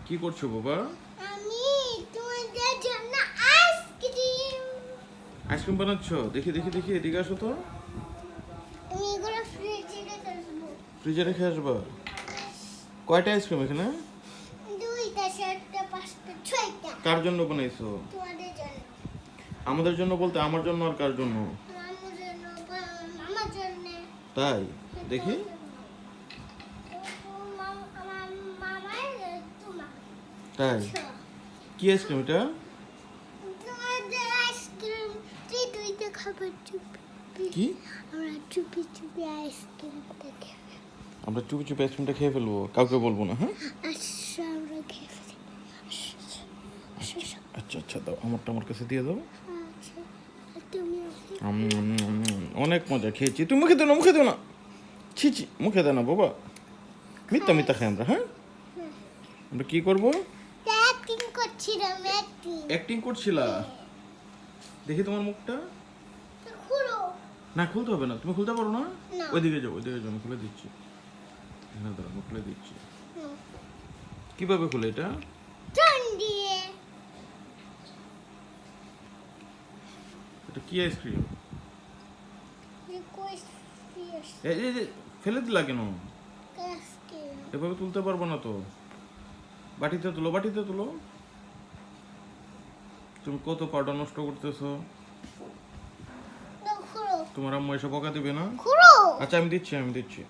কি করছো বাবা? আমি তোমাদের জন্য আইসক্রিম। আইসক্রিম বানাচ্ছো? দেখি দেখি দেখি, এদিকে আসো তো। আমি এগুলো ফ্রিজে রেখে আসবো। ফ্রিজে রেখে আসবা? কয়টা আইসক্রিম এখানে? 2টা 4টা 5টা 6টা। কার জন্য বানাইছো? তোমাদের জন্য। আমাদের জন্য বলতে আমার জন্য আর কার জন্য? মামুর জন্য, আমার জন্য। তাই? দেখি। আমার মামার তোমার। তাই? কি আইসক্রিম এটা? তোমাদের আইসক্রিম তুই খাবার চুপি। কি? আমরা চুপি চুপি আইসক্রিম দেখে। আমরা চুপি চুপি আইসক্রিমটা খেয়ে ফেলবো, কাউকে বলবো না, হ্যাঁ? আচ্ছা আমরা খেয়ে ফেলি। আচ্ছা আচ্ছা, দাও, আমারটা আমার কাছে দিয়ে দাও। আচ্ছা তুমি অনেক মজা খেয়েছি। তুমি মুখে দেও না, মুখে দেও না। ছি ছি, মুখে দেও না বাবা। মিথ্যা মিথ্যা খাই আমরা, হ্যাঁ? আমরা কি করবো? অ্যাক্টিং করছিলাম অ্যাক্টিং করছিলা? দেখি তোমার মুখটা। খুলো না, খুলতে হবে না। তুমি খুলতে পারো না? না। ওইদিকে যাও, ওইদিকে যাও, আমি খুলে দিচ্ছি। এখানে দাঁড়াও, আমি খুলে দিচ্ছি। কিভাবে খুলে এটা? টান দিয়ে এটা কি আইসক্রিম? রিকোয়েস্ট ফিয়ার্স এই এই, এই, ফেলে দিলা কেন? আইসক্রিম এভাবে তুলতে পারবো না তো। বাটিতে তুলো, বাটিতে তুলো। তুমি কত পাউডার নষ্ট করতেছো। খুলো তোমার আম্মা এসে বকা দিবে না? খুলো আচ্ছা, আমি দিচ্ছি, আমি দিচ্ছি।